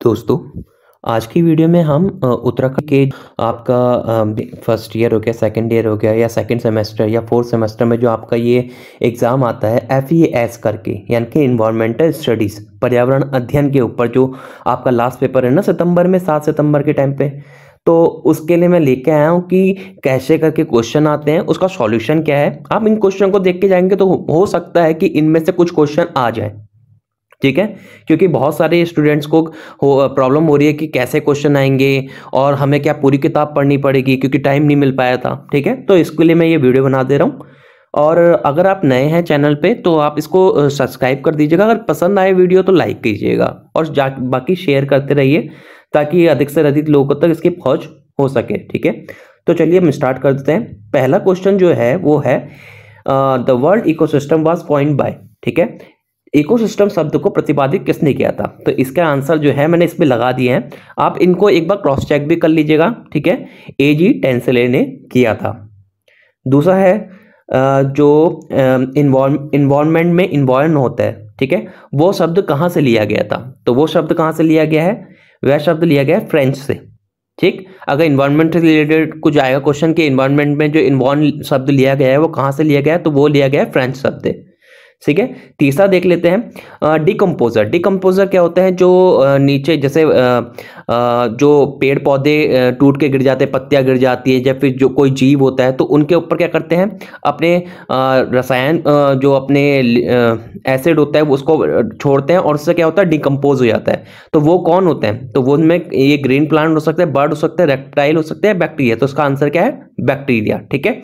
दोस्तों, आज की वीडियो में हम उत्तराखंड के आपका फर्स्ट ईयर हो गया, सेकंड ईयर हो गया या सेकंड सेमेस्टर या फोर्थ सेमेस्टर में जो आपका ये एग्ज़ाम आता है FES करके, यानी कि इन्वायरमेंटल स्टडीज़, पर्यावरण अध्ययन के ऊपर जो आपका लास्ट पेपर है ना सितंबर में, 7 सितंबर के टाइम पे। तो उसके लिए मैं लेके आया हूँ कि कैसे करके क्वेश्चन आते हैं, उसका सॉल्यूशन क्या है। आप इन क्वेश्चन को देख के जाएंगे तो हो सकता है कि इनमें से कुछ क्वेश्चन आ जाए, ठीक है। क्योंकि बहुत सारे स्टूडेंट्स को प्रॉब्लम हो रही है कि कैसे क्वेश्चन आएंगे और हमें क्या पूरी किताब पढ़नी पड़ेगी, क्योंकि टाइम नहीं मिल पाया था, ठीक है। तो इसके लिए मैं ये वीडियो बना दे रहा हूँ। और अगर आप नए हैं चैनल पे तो आप इसको सब्सक्राइब कर दीजिएगा। अगर पसंद आए वीडियो तो लाइक कीजिएगा और बाकी शेयर करते रहिए ताकि अधिक से अधिक लोगों तक इसकी पहुंच हो सके, ठीक है। तो चलिए हम स्टार्ट कर देते हैं। पहला क्वेश्चन जो है वो है the world ecosystem was coined bye, ठीक है। इकोसिस्टम शब्द को प्रतिपादित किसने किया था? तो इसका आंसर जो है मैंने इसमें लगा दिए हैं, आप इनको एक बार क्रॉस चेक भी कर लीजिएगा, ठीक है। AG टेंसले ने किया था। दूसरा है जो इन्वायरमेंट में इन्वॉल्व होता है, ठीक है, वो शब्द कहाँ से लिया गया था? तो वो शब्द कहाँ से लिया गया है? वह शब्द लिया गया है फ्रेंच से, ठीक। अगर इन्वायरमेंट से रिलेटेड कुछ आएगा क्वेश्चन के इन्वायरमेंट में जो इन्वॉल्व शब्द लिया गया है वो कहाँ से लिया गया है, तो वो लिया गया है फ्रेंच शब्द, ठीक है। तीसरा देख लेते हैं डिकम्पोजर। डिकम्पोजर क्या होता है? जो नीचे जैसे जो पेड़ पौधे टूट के गिर जाते हैं, पत्तियां गिर जाती है, या फिर जो कोई जीव होता है तो उनके ऊपर क्या करते हैं, अपने रसायन जो अपने एसिड होता है उसको छोड़ते हैं और उससे क्या होता है, डिकम्पोज हो जाता है। तो वो कौन होते हैं? तो वो उनमें ये ग्रीन प्लांट हो सकता है, बर्ड हो सकता है, रेप्टाइल हो सकता है, बैक्टीरिया। तो उसका आंसर क्या है? बैक्टीरिया, ठीक है।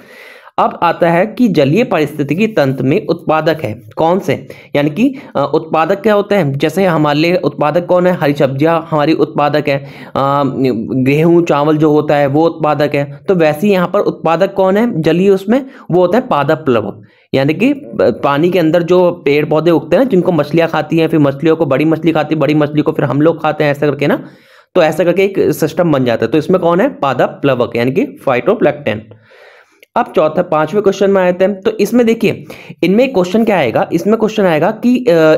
अब आता है कि जलीय पारिस्थितिकी तंत्र में उत्पादक है कौन से, यानी कि उत्पादक क्या होते हैं? जैसे हमारे लिए उत्पादक कौन है? हरी सब्जियां हमारी उत्पादक है, गेहूं चावल जो होता है वो उत्पादक है। तो वैसे ही यहाँ पर उत्पादक कौन है जलीय? उसमें वो होता है पादप प्लवक, यानी कि पानी के अंदर जो पेड़ पौधे उगते हैं जिनको मछलियां खाती हैं, फिर मछलियों को बड़ी मछली खाती है, बड़ी मछली को फिर हम लोग खाते हैं, ऐसा करके ना। तो ऐसा करके एक सिस्टम बन जाता है। तो इसमें कौन है? पादप प्लवक, यानी कि फाइटोप्लैंक्टन। अब चौथा पांचवें क्वेश्चन में आते हैं। तो इसमें देखिए, इनमें क्वेश्चन क्या आएगा? इसमें क्वेश्चन आएगा कि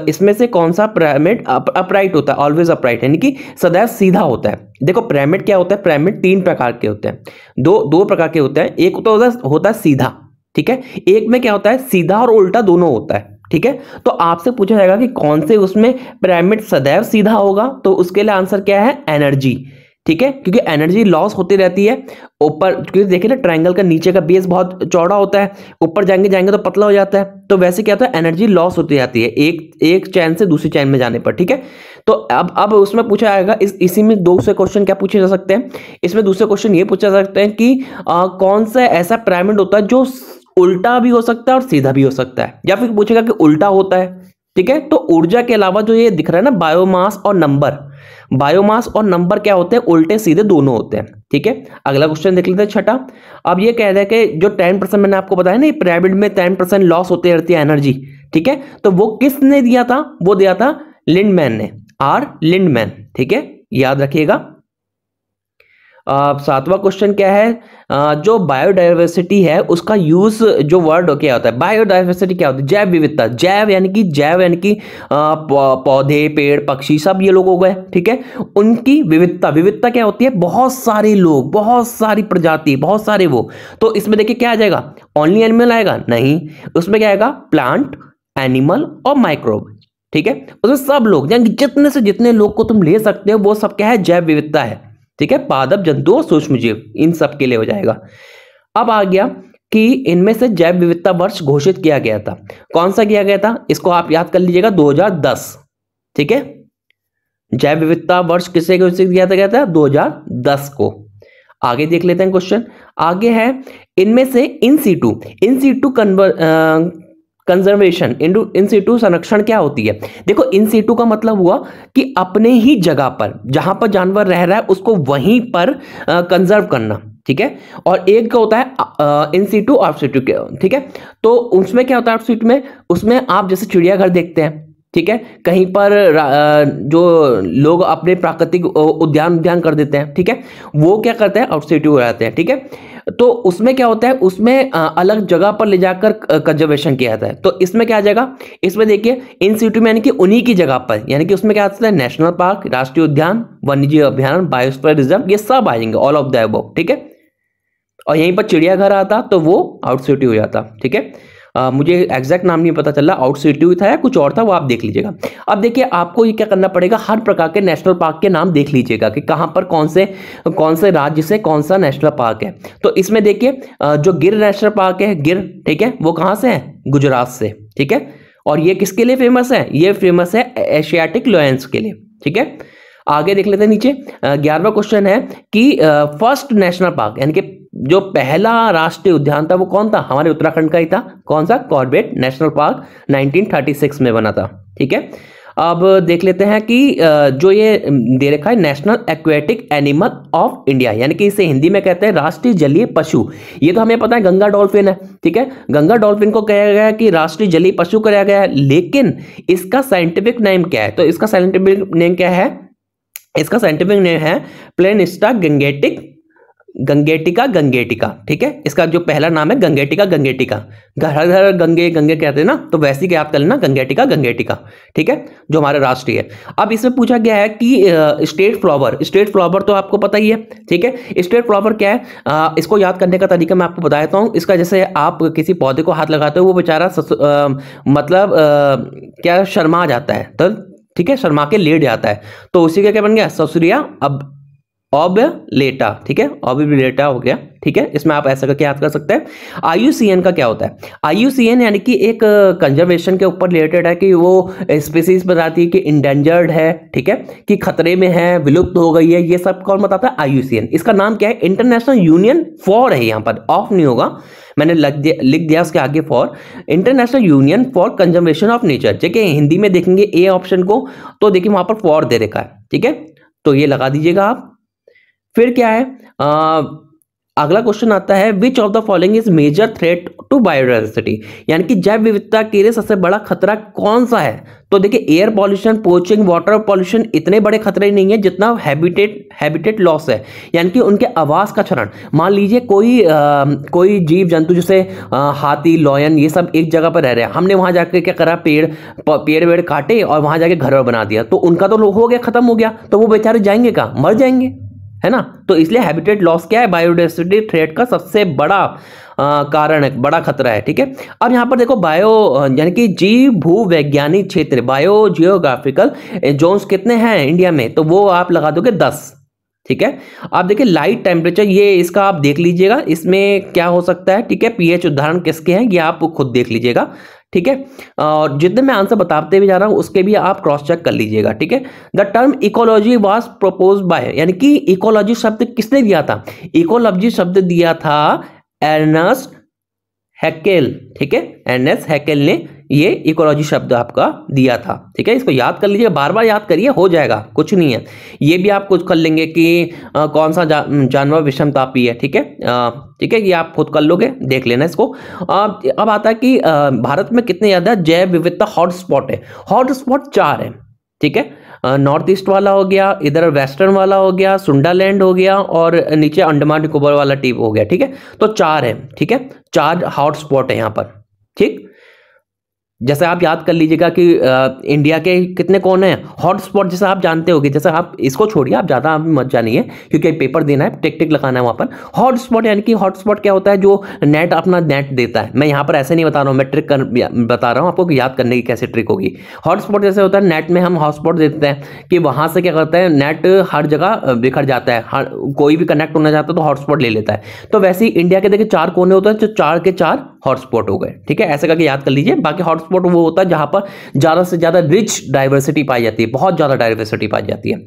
इसमें से कौन सा पिरामिड अपराइट होता है, ऑलवेज अपराइट, यानी कि सदैव सीधा होता है। देखो पिरामिड क्या होता है? पिरामिड 3 प्रकार के होते हैं, दो प्रकार के होते हैं। एक तो होता है सीधा, ठीक है। एक में क्या होता है, सीधा और उल्टा दोनों होता है, ठीक है। तो आपसे पूछा जाएगा कि कौन से उसमें पिरामिड सदैव सीधा होगा, तो उसके लिए आंसर क्या है? एनर्जी, ठीक है। क्योंकि एनर्जी लॉस होती रहती है ऊपर, क्योंकि देखिए ना ट्रायंगल का नीचे का बेस बहुत चौड़ा होता है, ऊपर जाएंगे तो पतला हो जाता है। तो वैसे क्या होता है, एनर्जी लॉस होती जाती है एक चैन से दूसरी चैन में जाने पर, ठीक है। तो अब उसमें पूछा जाएगा इसी में दूसरे क्वेश्चन क्या पूछे जा सकते हैं? इसमें दूसरे क्वेश्चन ये पूछा जा सकते हैं कि कौन सा ऐसा पिरामिड होता है जो उल्टा भी हो सकता है और सीधा भी हो सकता है, या फिर पूछेगा कि उल्टा होता है, ठीक है। तो ऊर्जा के अलावा जो ये दिख रहा है ना, बायोमास और नंबर, बायोमास और नंबर क्या होते हैं? उल्टे सीधे दोनों होते हैं, ठीक है। अगला क्वेश्चन देख लेते हैं, छठा। अब ये कह रहा है कि जो 10% मैंने आपको बताया ना, पिरामिड में 10% लॉस होती रहती है एनर्जी, ठीक है। तो वो किसने दिया था? वो दिया था लिंडमैन ने, R लिंडमैन, ठीक है, याद रखिएगा। सातवां क्वेश्चन क्या है? जो बायोडाइवर्सिटी है उसका यूज, जो वर्ड क्या होता है? बायोडाइवर्सिटी क्या होती है? जैव विविधता। जैव यानी कि पौधे पेड़ पक्षी सब ये लोग हो गए, ठीक है। उनकी विविधता, विविधता क्या होती है? बहुत सारे लोग, बहुत सारी प्रजाति, बहुत सारे वो। तो इसमें देखिए क्या आ जाएगा? ओनली एनिमल आएगा? नहीं, उसमें क्या आएगा? प्लांट, एनिमल और माइक्रोब, ठीक है। उसमें सब लोग, यानी जितने से जितने लोग को तुम ले सकते हो वो सब क्या है? जैव विविधता है, ठीक है। पादप, जंतु और सूक्ष्म जीव, इन सब के लिए हो जाएगा। अब आ गया कि इनमें से जैव विविधता वर्ष घोषित किया गया था, कौन सा किया गया था? इसको आप याद कर लीजिएगा, 2010, ठीक है। जैव विविधता वर्ष किसे घोषित किया गया था? 2010 को। आगे देख लेते हैं क्वेश्चन। आगे है, इनमें से in situ conservation, in situ संरक्षण क्या होती है? देखो इन सीटू का मतलब हुआ कि अपने ही जगह पर, जहां पर जानवर रह रहा है उसको वहीं पर कंजर्व करना, ठीक है। और एक का होता है इन सीटू, आउट सीटू, ठीक है। तो उसमें क्या होता है आउट सीटू में? उसमें आप जैसे चिड़ियाघर देखते हैं, ठीक है, कहीं पर जो लोग अपने प्राकृतिक उद्यान कर देते हैं, ठीक है, वो क्या करते हैं, आउट सिटी हो जाते हैं, ठीक है। तो उसमें क्या होता है, उसमें अलग जगह पर ले जाकर कंजर्वेशन किया जाता है। तो इसमें क्या आ जाएगा, इसमें देखिए इन सिटी में यानी कि उन्हीं की जगह पर, यानी कि उसमें क्या आता है, नेशनल पार्क, राष्ट्रीय उद्यान, वन्यजीव अभ्यारण्य, बायोस्फीयर रिजर्व, ये सब आ जाएंगे, ऑल ऑफ द अबव, ठीक है। और यहीं पर चिड़ियाघर आता तो वो आउट सिटी हो जाता, ठीक है। मुझे एग्जैक्ट नाम नहीं पता चला, आउट सिटी था या कुछ और था, वो आप देख लीजिएगा। अब देखिए आपको ये क्या करना पड़ेगा, हर प्रकार के नेशनल पार्क के नाम देख लीजिएगा कि कहां पर कौन से राज्य से कौन सा नेशनल पार्क है। तो इसमें देखिए जो गिर नेशनल पार्क है, गिर, ठीक है, वो कहां से है, गुजरात से, ठीक है। और ये किसके लिए फेमस है, ये फेमस है एशियाटिक लायंस के लिए, ठीक है। आगे देख लेते हैं नीचे, 11वां क्वेश्चन है कि फर्स्ट नेशनल पार्क यानी कि जो पहला राष्ट्रीय उद्यान था वो कौन था, हमारे उत्तराखंड का ही था, कौन सा, कॉर्बेट नेशनल पार्क 1936 में बना था, ठीक है। अब देख लेते हैं कि जो ये दे रखा है national aquatic animal of India, यानी कि इसे हिंदी में कहते हैं राष्ट्रीय जलीय पशु। ये तो हमें पता है गंगा डॉल्फिन है, ठीक है, गंगा डॉल्फिन को कहा गया है कि राष्ट्रीय जलीय पशु कराया गया है, लेकिन इसका साइंटिफिक नेम क्या है, तो इसका साइंटिफिक नेम क्या है, इसका साइंटिफिक नेम है प्लेनिस्टा गंगेटिका गंगेटिका, ठीक है। इसका जो पहला नाम है गंगेटिका गंगेटिका, घर घर गंगे गंगे कहते हैं ना, तो वैसे ही याद कर लेना, गंगेटिका गंगेटिका, ठीक है, जो हमारा राष्ट्रीय है। अब इसमें पूछा गया है कि स्टेट फ्लावर तो आपको पता ही है, ठीक है। स्टेट फ्लावर क्या है, इसको याद करने का तरीका मैं आपको बता देता हूँ। इसका जैसे आप किसी पौधे को हाथ लगाते हो, वो बेचारा मतलब क्या शर्मा जाता है, तो ठीक है, शर्मा के लेट जाता है, तो उसी का क्या बन गया, ससुरिया ऑबलेटा, ठीक है, ऑबलेटा हो गया, ठीक है। इसमें आप ऐसा करके याद कर सकते हैं। IUCN का क्या होता है, IUCN यानी कि एक कंजर्वेशन के ऊपर रिलेटेड है, कि वो स्पीसीज बताती है कि इंडेंजर्ड है, ठीक है, कि खतरे में है, विलुप्त हो गई है, ये सब कौन बताता है, IUCN। इसका नाम क्या है, इंटरनेशनल यूनियन फॉर है, यहां पर ऑफ नहीं होगा, मैंने लिख दिया उसके आगे for, international union for conservation of nature. देखिए हिंदी में देखेंगे ए ऑप्शन को, तो देखिए वहां पर फॉर दे रखा है, ठीक है, तो ये लगा दीजिएगा आप। फिर क्या है, अगला क्वेश्चन आता है, which of the following is major threat to biodiversity, यानी कि जैव विविधता के लिए सबसे बड़ा खतरा कौन सा है। तो देखिए air pollution, poaching, water pollution इतने बड़े खतरे नहीं है जितना हैबिटेट लॉस है, यानी कि उनके आवास का क्षरण। मान लीजिए कोई जीव जंतु जैसे हाथी, लॉयन, ये सब एक जगह पर रह रहे हैं, हमने वहां जाकर क्या करा, पेड़ काटे और वहां जाके घर बना दिया, तो उनका तो हो गया, खत्म हो गया, तो वो बेचारे जाएंगे कहाँ, मर जाएंगे, है ना। तो इसलिए हैबिटेट लॉस क्या है, बायोडाइवर्सिटी थ्रेट का सबसे बड़ा कारण है, बड़ा खतरा है, ठीक है। अब यहां पर देखो यानी कि जीव भू वैज्ञानिक क्षेत्र, बायो जियोग्राफिकल जोन्स कितने हैं इंडिया में, तो वो आप लगा दोगे 10, ठीक है। आप देखिए लाइट टेम्परेचर, ये इसका आप देख लीजिएगा, इसमें क्या हो सकता है, ठीक है। pH उदाहरण किसके हैं, ये आप खुद देख लीजिएगा, ठीक है। और जितने मैं आंसर बताते भी जा रहा हूं उसके भी आप क्रॉस चेक कर लीजिएगा, ठीक है। The term ecology was propose by, यानी कि इकोलॉजी शब्द किसने दिया था, इकोलॉजी शब्द दिया था अर्नेस्ट हैकेल, ठीक है, अर्नेस्ट हैकेल ने ये इकोलॉजी शब्द आपका दिया था, ठीक है। इसको याद कर लीजिए, बार बार याद करिए, हो जाएगा, कुछ नहीं है। ये भी आप कुछ कर लेंगे कि कौन सा जानवर विषमतापी है, ठीक है, ठीक है, ये आप खुद कर लोगे, देख लेना इसको। अब आता है कि भारत में कितने ज्यादा जैव विविधता हॉटस्पॉट है, हॉटस्पॉट 4 है, ठीक है। नॉर्थ ईस्ट वाला हो गया, इधर वेस्टर्न वाला हो गया, सुंडालैंड हो गया, और नीचे अंडमान निकोबार वाला टीप हो गया, ठीक है। तो 4 है, ठीक है, 4 हॉटस्पॉट है यहां पर, ठीक। जैसे आप याद कर लीजिएगा कि इंडिया के कितने कौन है हॉटस्पॉट, जैसे आप जानते होंगे, जैसे आप इसको छोड़िए, आप ज्यादा मत जानिए क्योंकि पेपर देना है, टिक टिक लगाना है वहां पर। हॉटस्पॉट यानी कि हॉटस्पॉट क्या होता है, जो नेट अपना नेट देता है। मैं यहाँ पर ऐसे नहीं बता रहा हूँ, मैं ट्रिक बता रहा हूँ आपको कि याद करने की कैसे ट्रिक होगी। हॉटस्पॉट जैसे होता है, नेट में हम हॉटस्पॉट देते हैं कि वहां से क्या करता है, नेट हर जगह बिखर जाता है, कोई भी कनेक्ट होना चाहता है तो हॉटस्पॉट ले लेता है। तो वैसे ही इंडिया के देखिए 4 कोने होते हैं, तो 4 के 4 हॉटस्पॉट हो गए, ठीक है, ऐसे करके याद कर लीजिए। बाकी हॉटस्पॉट वो होता है जहां पर ज्यादा से ज्यादा रिच डाइवर्सिटी पाई जाती है, बहुत ज्यादा डाइवर्सिटी पाई जाती है।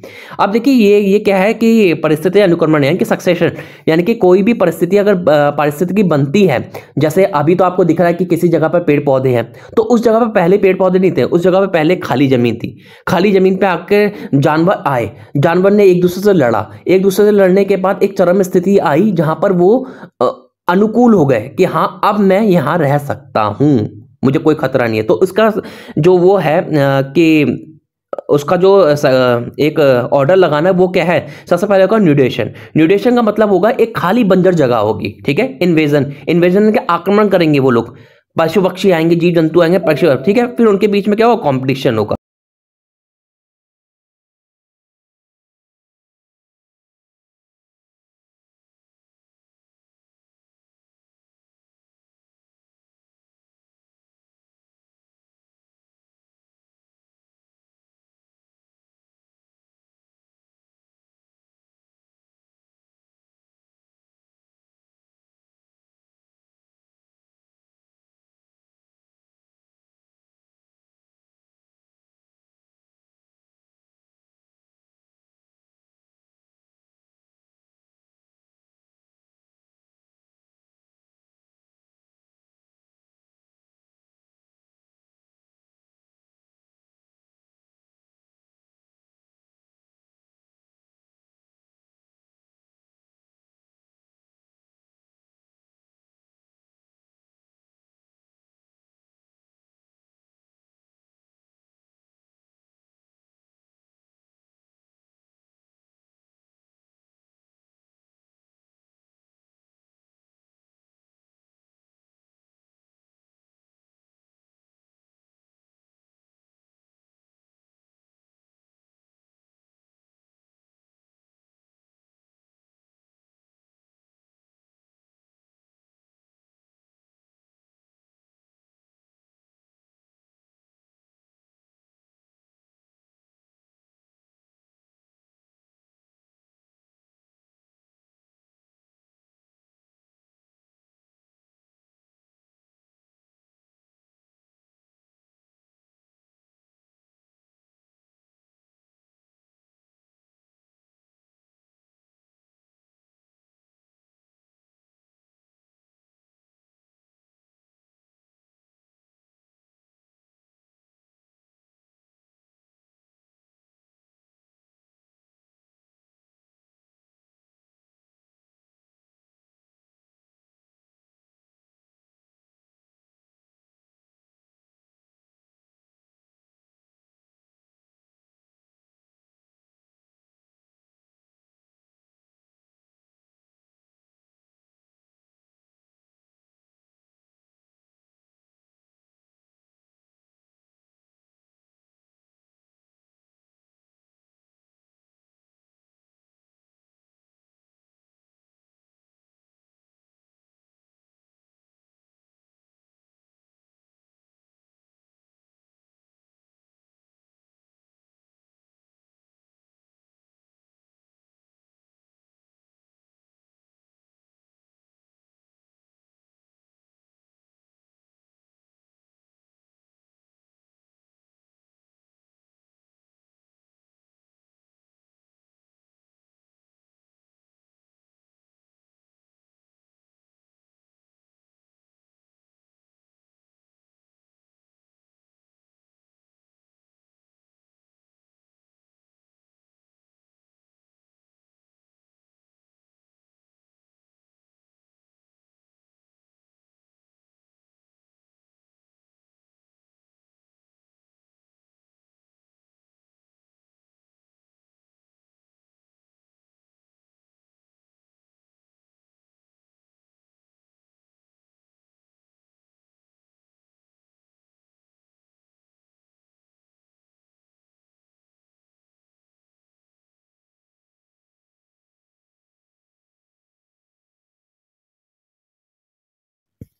अब देखिए ये क्या है कि परिस्थिति अनुक्रमण यानी कि सक्सेशन, यानी कि कोई भी परिस्थिति अगर पारिस्थितिकी बनती है, जैसे अभी तो आपको दिख रहा है कि किसी जगह पर पेड़ पौधे हैं, तो उस जगह पर पहले पेड़ पौधे नहीं थे, उस जगह पर पहले खाली जमीन थी। खाली जमीन पे आके जानवर आए, जानवर ने एक दूसरे से लड़ा, एक दूसरे से लड़ने के बाद एक चरम स्थिति आई जहां पर वो अनुकूल हो गए कि हाँ अब मैं यहां रह सकता हूं, मुझे कोई खतरा नहीं है। तो इसका जो वो है कि उसका जो एक ऑर्डर लगाना है वो क्या है, सबसे पहले होगा न्यूडेशन। न्यूडेशन का मतलब होगा एक खाली बंजर जगह होगी, ठीक है। इन्वेजन, इन्वेजन के आक्रमण करेंगे वो लोग, पशु पक्षी आएंगे, जीव जंतु आएंगे, पक्षी, ठीक है। फिर उनके बीच में क्या होगा, कॉम्पिटिशन होगा।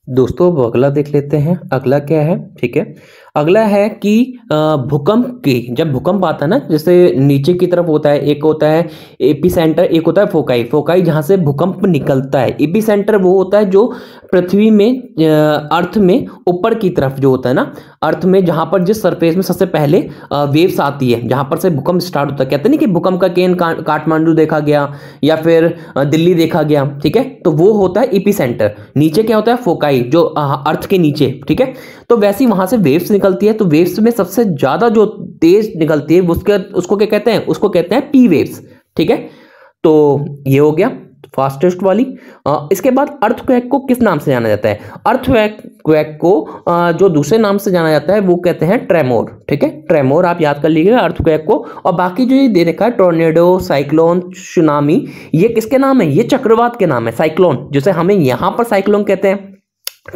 दोस्तों अब अगला देख लेते हैं, अगला क्या है, ठीक है। अगला है कि भूकंप की, जब भूकंप आता है ना, जैसे नीचे की तरफ होता है, एक होता है एपी सेंटर, एक होता है फोकाई। फोकाई जहां से भूकंप निकलता है, एपी सेंटर वो होता है जो पृथ्वी में, अर्थ में ऊपर की तरफ जो होता है ना, अर्थ में जहां पर जिस सरफेस में सबसे पहले वेव्स आती है, जहां पर से भूकंप स्टार्ट होता है। कहते नहीं कि भूकंप का केंद्र काठमांडू देखा गया या फिर दिल्ली देखा गया, ठीक है। तो वो होता है एपी सेंटर। नीचे क्या होता है, फोकाई, जो अर्थ के नीचे, ठीक है। तो वैसे वहां से वेव्स निकलती है, तो वेव्स में सबसे ज्यादा जो तेज निकलती है उसको क्या कहते हैं, उसको कहते हैं पी वेव्स, ठीक है। तो ये हो गया। फास्टेस्ट वाली। इसके बाद अर्थक्वेक को किस नाम से जाना जाता है? अर्थक्वेक को जो दूसरे नाम से जाना जाता है वो कहते हैं ट्रेमोर। ठीक है, ट्रेमोर आप याद कर लीजिएगा अर्थक्वेक को। और बाकी जो ये दे रखा है टोर्नेडो, साइक्लोन, सुनामी, ये किसके नाम है? ये चक्रवात के नाम है। साइक्लोन जैसे हमें यहां पर साइक्लोन कहते हैं,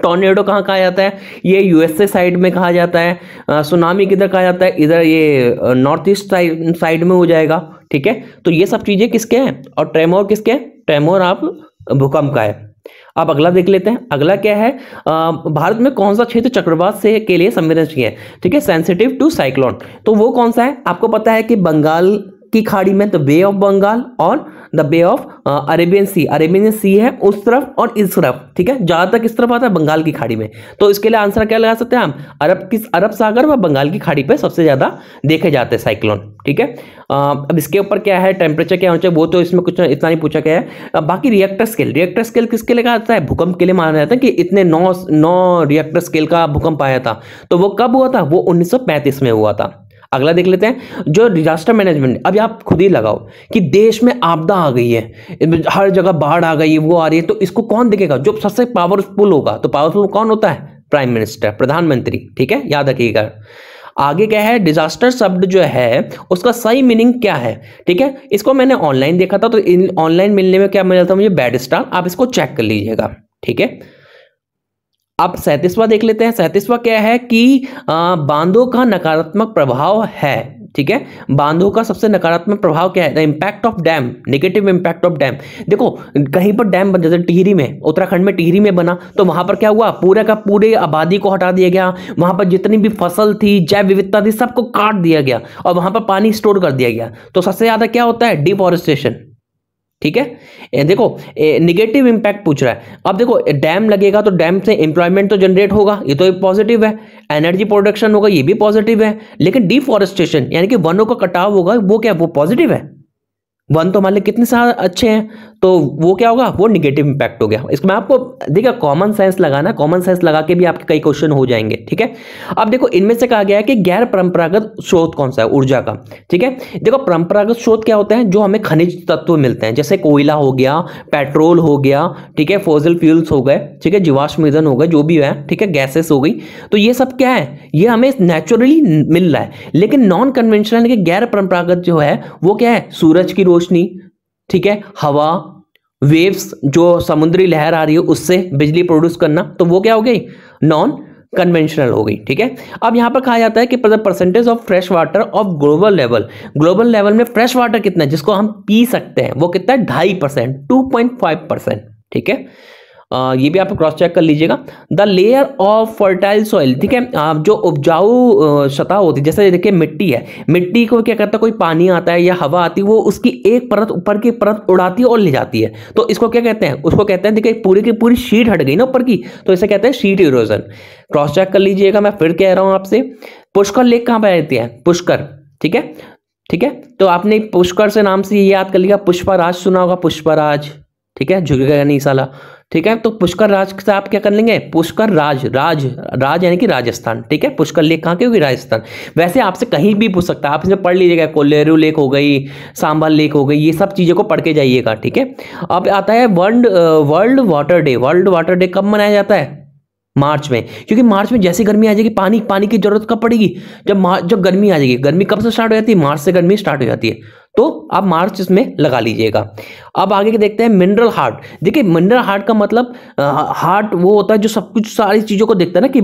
टॉर्नेडो कहाँ कहा जाता है? ये यूएसए साइड में कहा जाता है। सुनामी किधर कहा जाता है? इधर ये नॉर्थ ईस्ट साइड में हो जाएगा। ठीक है, तो ये सब चीजें किसके हैं? और ट्रेमोर किसके हैं? ट्रेमोर आप भूकंप का है। अब अगला देख लेते हैं। अगला क्या है? भारत में कौन सा क्षेत्र चक्रवात से के लिए संवेदनशील है? ठीक है, सेंसिटिव टू साइक्लोन। तो वो कौन सा है? आपको पता है कि बंगाल की खाड़ी में द बे ऑफ बंगाल और द बे ऑफ अरेबियन सी है उस तरफ और इस तरफ। ठीक है, ज्यादातर किस तरफ आता है? बंगाल की खाड़ी में। तो इसके लिए आंसर क्या लगा सकते हैं हम? अरब सागर व बंगाल की खाड़ी पे सबसे ज्यादा देखे जाते हैं साइक्लोन। ठीक है, अब इसके ऊपर क्या है, टेम्परेचर क्या होना चाहिए, वो तो इसमें कुछ इतना नहीं पूछा गया है। बाकी रिएक्टर स्केल किसके लिए कहा जाता है? भूकंप के लिए माना जाता है कि इतने 9 रिएक्टर स्केल का भूकंप आया था। तो वो कब हुआ था? वो 1935 में हुआ था। अगला देख लेते हैं, जो डिजास्टर मैनेजमेंट। अब आप खुद ही लगाओ कि देश में आपदा आ गई है, हर जगह बाढ़ आ गई है, वो आ रही है, तो इसको कौन देखेगा? जो सबसे पावरफुल होगा। तो पावरफुल कौन होता है? प्राइम मिनिस्टर, प्रधानमंत्री। ठीक है, याद रखिएगा। आगे क्या है? डिजास्टर शब्द जो है उसका सही मीनिंग क्या है? ठीक है, इसको मैंने ऑनलाइन देखा था, तो ऑनलाइन मिलने में क्या मिला था मुझे? Bad star. आप इसको चेक कर लीजिएगा। ठीक है, अब 37वां देख लेते हैं। 37वां क्या है कि बांधों का नकारात्मक प्रभाव है। ठीक है, बांधों का सबसे नकारात्मक प्रभाव क्या है? The impact of dam, negative impact of dam. देखो कहीं पर डैम बन, जैसे टिहरी में, उत्तराखंड में टिहरी में बना, तो वहां पर क्या हुआ? पूरे का पूरे आबादी को हटा दिया गया। वहां पर जितनी भी फसल थी, जैव विविधता थी, सबको काट दिया गया और वहां पर पानी स्टोर कर दिया गया। तो सबसे ज्यादा क्या होता है? डिफॉरेस्टेशन। ठीक है, देखो निगेटिव इंपैक्ट पूछ रहा है। अब देखो डैम लगेगा तो डैम से एम्प्लॉयमेंट तो जनरेट होगा, ये तो एक पॉजिटिव है। एनर्जी प्रोडक्शन होगा, ये भी पॉजिटिव है। लेकिन डिफॉरेस्टेशन यानी कि वनों का कटाव होगा, वो क्या? वो पॉजिटिव है। वन तो हमारे लिए कितने सारे अच्छे हैं, तो वो क्या होगा? वो निगेटिव इंपैक्ट हो गया। इसको मैं आपको देखिए कॉमन सेंस लगाना, कॉमन सेंस लगा के भी आपके कई क्वेश्चन हो जाएंगे। ठीक है, अब देखो इनमें से कहा गया है कि गैर परंपरागत स्रोत कौन सा है ऊर्जा का। ठीक है, देखो परंपरागत स्रोत क्या होते हैं? जो हमें खनिज तत्व मिलते हैं, जैसे कोयला हो गया, पेट्रोल हो गया, ठीक है, फॉसिल फ्यूल्स हो गए, ठीक है, जीवाश्म ईंधन हो गए, जो भी है, ठीक है, गैसेस हो गई। तो ये सब क्या है? ये हमें नेचुरली मिल रहा है। लेकिन नॉन कन्वेंशनल के गैर परंपरागत जो है वो क्या है? सूरज की रोशनी, ठीक है, हवा, वेव्स, जो समुद्री लहर आ रही है उससे बिजली प्रोड्यूस करना, तो वो क्या हो गई? नॉन कन्वेंशनल हो गई। ठीक है, अब यहां पर कहा जाता है कि percentage of fresh water of global level में फ्रेश वाटर कितना है जिसको हम पी सकते हैं, वो कितना है? 2.5%, 2.5%। ठीक है, ये भी आप क्रॉस चेक कर लीजिएगा। The layer of fertile soil, ठीक है, जो उपजाऊ सतह होती है, जैसे देखिए मिट्टी है, मिट्टी को क्या करता है? कोई पानी आता है या हवा आती है, वो उसकी एक परत ऊपर की परत उड़ाती है और ले जाती है। तो इसको क्या कहते हैं? उसको कहते हैं, देखिए पूरी की पूरी शीट हट गई ना ऊपर की, तो इसे कहते हैं शीट इरोजन। क्रॉस चेक कर लीजिएगा। मैं फिर कह रहा हूं आपसे, पुष्कर लेक कहां पर रहती है? पुष्कर। ठीक है, ठीक है, तो आपने पुष्कर से नाम से ये याद कर लिया। पुष्पराज सुना होगा, पुष्पराज। ठीक है, झुकेगा नहीं साला। ठीक है, तो पुष्कर राज से आप क्या कर लेंगे? पुष्कर राज यानी कि राजस्थान। ठीक है, पुष्कर लेक कहाँ की होगी? राजस्थान। वैसे आपसे कहीं भी पूछ सकता है, आप इसमें पढ़ लीजिएगा, कोलेरू लेक हो गई, सांभर लेक हो गई, ये सब चीजों को पढ़ के जाइएगा। ठीक है, अब आता है world water day. World water day कब मनाया जाता है? मार्च में, क्योंकि मार्च में जैसी गर्मी आ जाएगी, पानी की जरूरत कब पड़ेगी? जब गर्मी आ जाएगी। गर्मी कब से स्टार्ट हो जाती है? मार्च से गर्मी स्टार्ट हो जाती है, तो आप मार्च इसमें लगा लीजिएगा। अब आगे के देखते हैं मिनरल हार्ट। देखिए मिनरल हार्ट का मतलब हार्ट वो होता है जो सब कुछ सारी चीजों को देखता है ना, कि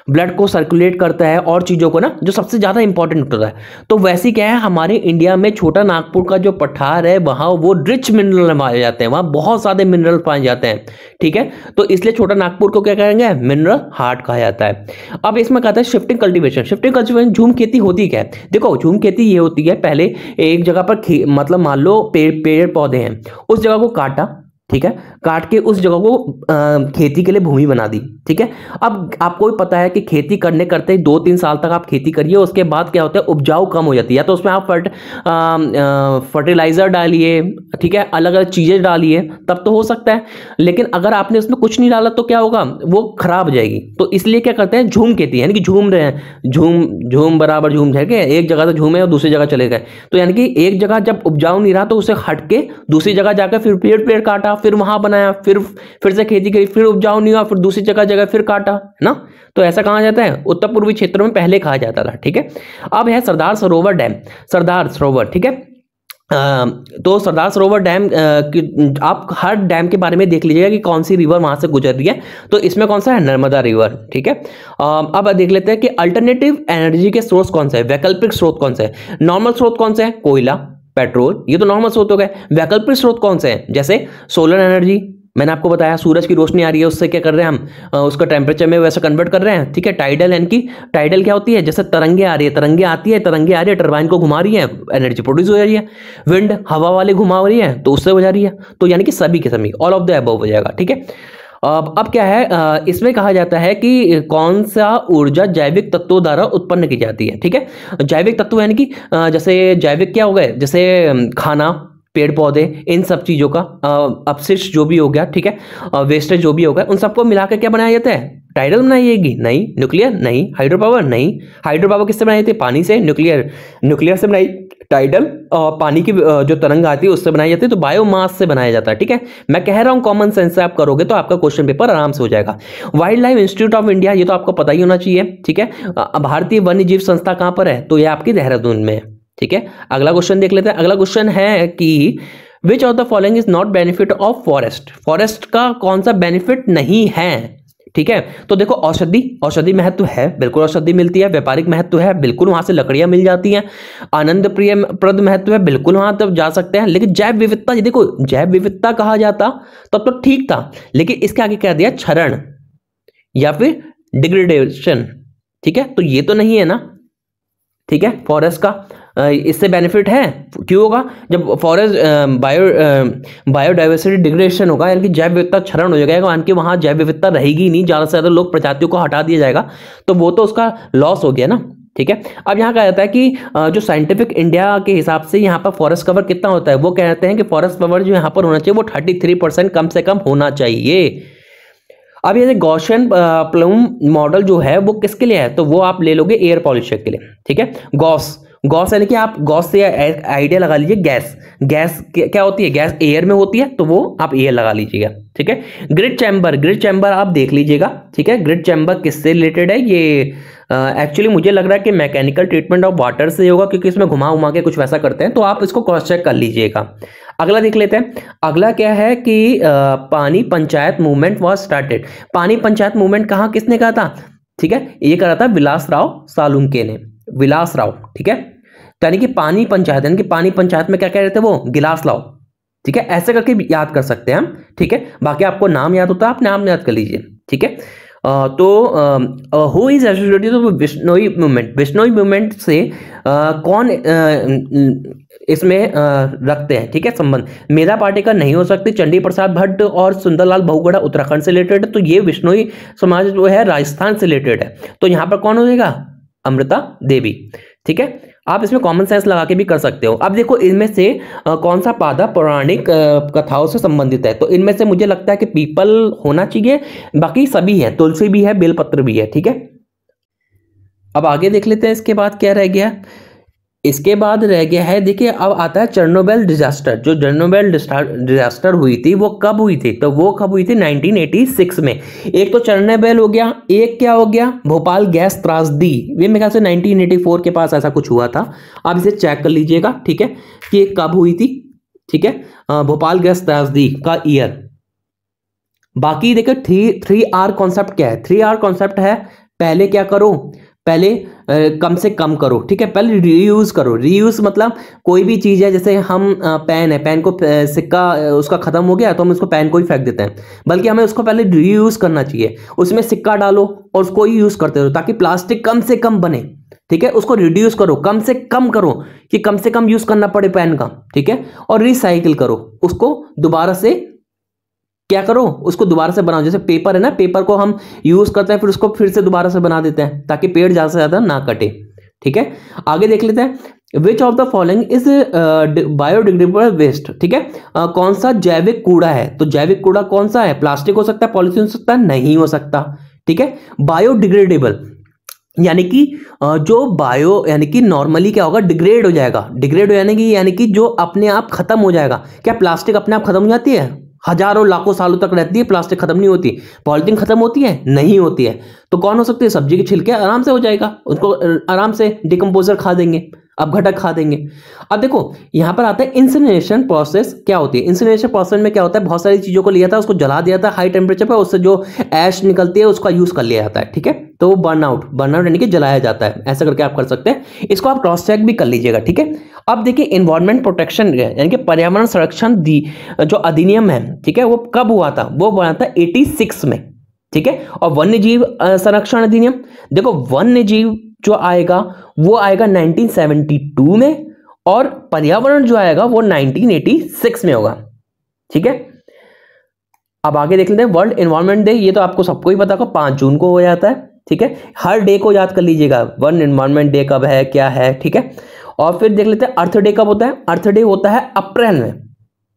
ब्लड को सर्कुलेट करता है और चीजों को ना, जो सबसे ज्यादा इंपॉर्टेंट होता है। तो वैसे क्या है, हमारे इंडिया में छोटा नागपुर का जो पठार है, वहां वो रिच मिनरल पाए जाते हैं, वहां बहुत सारे मिनरल पाए जाते हैं। ठीक है, तो इसलिए छोटा नागपुर को क्या कहेंगे? मिनरल हार्ट कहा जाता है। अब इसमें कहता है शिफ्टिंग कल्टीवेशन। झूम खेती होती क्या है? देखो झूम खेती ये होती है, पहले एक जगह पर मतलब मान लो पेड़ पौधे हैं, उस जगह को काटा, ठीक है, काट के उस जगह को खेती के लिए भूमि बना दी। ठीक है, अब आपको भी पता है कि खेती करने करते 2-3 साल तक आप खेती करिए, उसके बाद क्या होता है, उपजाऊ कम हो जाती है। या तो उसमें आप फर्टिलाइजर डालिए, ठीक है, अलग अलग चीजें डालिए, तब तो हो सकता है। लेकिन अगर आपने उसमें कुछ नहीं डाला तो क्या होगा, वो खराब हो जाएगी। तो इसलिए क्या करते हैं, झूम खेती, यानी कि झूम रहे हैं, झूम झूम बराबर झूम जाएंगे, एक जगह से झूमे और दूसरी जगह चले गए। तो यानी कि एक जगह जब उपजाऊ नहीं रहा तो उसे हट के दूसरी जगह जाकर फिर पेड़ काटा, फिर वहां बनाया, फिर से खेती करी, फिर उपजाऊ नहीं हुआ, फिर दूसरी जगह फिर काटा, है ना। तो ऐसा कहा जाता है, उत्तर पूर्वी क्षेत्रों में पहले कहा जाता था। ठीक है, अब है सरदार सरोवर डैम, सरदार सरोवर। ठीक है, तो सरदार सरोवर डैम आप हर डैम के बारे में देख लीजिएगा कि कौन सी रिवर वहां से गुजर रही है। तो इसमें कौन सा है, नर्मदा रिवर। ठीक है, अब देख लेते हैं कि अल्टरनेटिव एनर्जी के सोर्स कौन सा है, वैकल्पिक स्रोत कौन सा है। नॉर्मल स्रोत कौन सा है, कोयला, पेट्रोल, ये तो नॉर्मल स्रोत हो गए। वैकल्पिक स्रोत कौन से हैं, जैसे सोलर एनर्जी, मैंने आपको बताया सूरज की रोशनी आ रही है, उससे क्या कर रहे हैं हम, उसका टेम्परेचर में वैसे कन्वर्ट कर रहे हैं। ठीक है, टाइडल, यानी कि टाइडल क्या होती है, जैसे तरंगे आ रही है, तरंगे आती है, तरंगे आ रही है, टरबाइन को घुमा रही है, एनर्जी प्रोड्यूस हो जा रही है। विंड, हवा वाले घुमा रही है, तो उससे हो जा रही है। तो यानी कि सभी के सभी, ऑल ऑफ द अबव हो जाएगा। ठीक है, अब क्या है, इसमें कहा जाता है कि कौन सा ऊर्जा जैविक तत्वों द्वारा उत्पन्न की जाती है। ठीक है, जैविक तत्व यानी कि जैसे जैविक क्या हो गए, जैसे खाना, पेड़ पौधे, इन सब चीजों का अपशिष्ट जो भी हो गया, ठीक है, वेस्टेज जो भी होगा, उन सबको मिला के क्या बनाया जाता है, टाइडल बनाई जाएगी, नहीं। न्यूक्लियर, नहीं। हाइड्रो पावर, नहीं। हाइड्रो पावर किससे बनाई जाती है, पानी से। न्यूक्लियर से बनाई, टाइडल पानी की जो तरंग आती है उससे बनाई जाती है। तो बायोमास से बनाया जाता है। ठीक है, मैं कह रहा हूं कॉमन सेंस से आप करोगे तो आपका क्वेश्चन पेपर आराम से हो जाएगा। Wild life institute of India, ये तो आपको पता ही होना चाहिए। ठीक है, भारतीय वन्य जीव संस्था कहां पर है, तो ये आपकी देहरादून में है। ठीक है, अगला क्वेश्चन देख लेते हैं। अगला क्वेश्चन है कि विच of the following is not benefit of forest, forest का कौन सा बेनिफिट नहीं है। ठीक है, तो देखो औषधि महत्व है, बिल्कुल औषधि मिलती है। व्यापारिक महत्व है, बिल्कुल वहां से लकड़ियां मिल जाती हैं। आनंद प्रिय प्रद महत्व है, बिल्कुल वहां तक जा सकते हैं। लेकिन जैव विविधता, देखो जैव विविधता कहा जाता तब तो ठीक था, लेकिन इसके आगे कह दिया क्षरण या फिर डिग्रेडेशन। ठीक है, तो ये तो नहीं है ना। ठीक है, फॉरेस्ट का इससे बेनिफिट है, क्यों होगा, जब फॉरेस्ट बायोडाइवर्सिटी डिग्रेडेशन होगा, यानी कि जैव विविधता क्षरण हो जाएगा, यानी कि वहां जैव विविधता रहेगी नहीं, ज्यादा से ज्यादा लोग प्रजातियों को हटा दिया जाएगा, तो वो तो उसका लॉस हो गया ना। ठीक है, अब यहाँ कहा जाता है कि जो साइंटिफिक इंडिया के हिसाब से यहाँ पर फॉरेस्ट कवर कितना होता है, वो कहते हैं कि फॉरेस्ट कवर जो यहाँ पर होना चाहिए वो 33% कम से कम होना चाहिए। अब ये गॉसियन प्लूम मॉडल जो है वो किसके लिए है, तो वो आप ले लोगे एयर पॉल्यूशन के लिए। ठीक है, गॉस यानी कि आप गॉस से आइडिया लगा लीजिए, गैस क्या होती है, गैस एयर में होती है, तो वो आप एयर लगा लीजिएगा। ठीक है, ग्रिड चैम्बर आप देख लीजिएगा। ठीक है, ग्रिड चैम्बर किससे रिलेटेड है, ये एक्चुअली मुझे लग रहा है कि मैकेनिकल ट्रीटमेंट ऑफ वाटर से होगा, क्योंकि इसमें घुमा के कुछ वैसा करते हैं, तो आप इसको क्रॉस चेक कर लीजिएगा। अगला देख लेते हैं। अगला क्या है कि पानी पंचायत मूवमेंट वॉज स्टार्टेड। पानी पंचायत मूवमेंट कहाँ किसने कहा था, ठीक है, ये कहा था विलासराव सालुंके ने, विलासराव। ठीक है, यानी कि पानी पंचायत, यानी कि पानी पंचायत में क्या कह रहे थे वो, गिलास लाओ। ठीक है, ऐसे करके याद कर सकते हैं हम। ठीक है, बाकी आपको नाम याद होता है, आप नाम याद कर लीजिए। ठीक है, तो who is associated with Bishnoi movement, Bishnoi movement से कौन इसमें रखते हैं, ठीक है, संबंध। मेधा पाटेकर नहीं हो सकते, चंडी प्रसाद भट्ट और सुंदरलाल बहुगुणा उत्तराखंड से रिलेटेड है, तो ये बिश्नोई समाज जो है राजस्थान से रिलेटेड है, तो यहां पर कौन हो जाएगा, अमृता देवी। ठीक है, आप इसमें कॉमन सेंस लगा के भी कर सकते हो। अब देखो इनमें से कौन सा पौधा पौराणिक कथाओं से संबंधित है, तो इनमें से मुझे लगता है कि पीपल होना चाहिए, बाकी सभी है, तुलसी भी है, बेलपत्र भी है। ठीक है, अब आगे देख लेते हैं इसके बाद क्या रह गया। इसके बाद रह गया है, देखिए अब आता है चेरनोबिल डिजास्टर। जो चेरनोबिल डिजास्टर हुई थी वो कब हुई थी, तो वो कब हुई थी 1986 में। एक तो चेरनोबिल हो गया, एक क्या हो गया, भोपाल गैस त्रासदी, ये मेरे ख्याल से 1984 के पास ऐसा कुछ हुआ था। आप इसे चेक कर लीजिएगा। ठीक है, कि ये कब हुई थी। ठीक है, भोपाल गैस त्रासदी का ईयर। बाकी देखो 3R कॉन्सेप्ट क्या है, 3R कॉन्सेप्ट है, पहले क्या करो, पहले कम से कम करो। ठीक है, पहले रीयूज करो। रीयूज मतलब कोई भी चीज है, जैसे हम पेन है, पेन को सिक्का उसका खत्म हो गया तो हम उसको पेन को ही फेंक देते हैं, बल्कि हमें उसको पहले रीयूज करना चाहिए। उसमें सिक्का डालो और उसको ही यूज करते रहो, ताकि प्लास्टिक कम से कम बने। ठीक है, उसको रिड्यूस करो, कम से कम करो कि कम से कम यूज करना पड़े पेन का। ठीक है, और रिसाइकिल करो, उसको दोबारा से क्या करो, उसको दोबारा से बनाओ। जैसे पेपर है ना, पेपर को हम यूज करते हैं, फिर उसको फिर से दोबारा से बना देते हैं ताकि पेड़ ज्यादा से ज्यादा ना कटे। ठीक है, आगे देख लेते हैं। Which of the following is biodegradable waste. ठीक है, कौन सा जैविक कूड़ा है? तो जैविक कूड़ा कौन सा है? प्लास्टिक हो सकता है, पॉलिथीन हो सकता है, नहीं हो सकता। ठीक है, बायोडिग्रेडेबल यानी कि जो बायो यानी कि नॉर्मली क्या होगा, डिग्रेड हो जाएगा। डिग्रेड हो यानी कि जो अपने आप खत्म हो जाएगा। क्या प्लास्टिक अपने आप खत्म हो जाती है? हजारों लाखों सालों तक रहती है, प्लास्टिक खत्म नहीं होती। पॉलिथीन खत्म होती है? नहीं होती है। तो कौन हो सकती है? सब्जी के छिलके आराम से हो जाएगा, उसको आराम से डिकम्पोजर खा देंगे, अपघटक खा देंगे। अब देखो यहां पर आता है इंसिनरेशन प्रोसेस। क्या होती है इंसिनरेशन प्रोसेस में? क्या होता है, बहुत सारी चीजों को लिया था, उसको जला दिया था हाई टेम्परेचर पर, उससे जो ऐश निकलती है उसका यूज कर लिया जाता है। ठीक है, तो वो बर्नआउट यानी कि जलाया जाता है। ऐसा करके आप कर सकते हैं, इसको आप क्रॉस चेक भी कर लीजिएगा। ठीक है, अब देखिए इन्वायरमेंट प्रोटेक्शन यानी कि पर्यावरण संरक्षण जो अधिनियम है, ठीक है, वो कब हुआ था? वो बना था 86 में। ठीक है, और वन्य जीव संरक्षण अधिनियम, देखो वन्य जीव जो आएगा वो आएगा 1972 में, और पर्यावरण जो आएगा वो 1986 में होगा। ठीक है, अब आगे देख लेते हैं वर्ल्ड एनवायरनमेंट डे। ये तो आपको सबको ही पता होगा, 5 जून को हो जाता है। ठीक है, हर डे को याद कर लीजिएगा, वर्ल्ड एनवायरनमेंट डे कब है, क्या है। ठीक है, और फिर देख लेते हैं अर्थ डे कब होता है। अर्थ डे होता है अप्रैल में।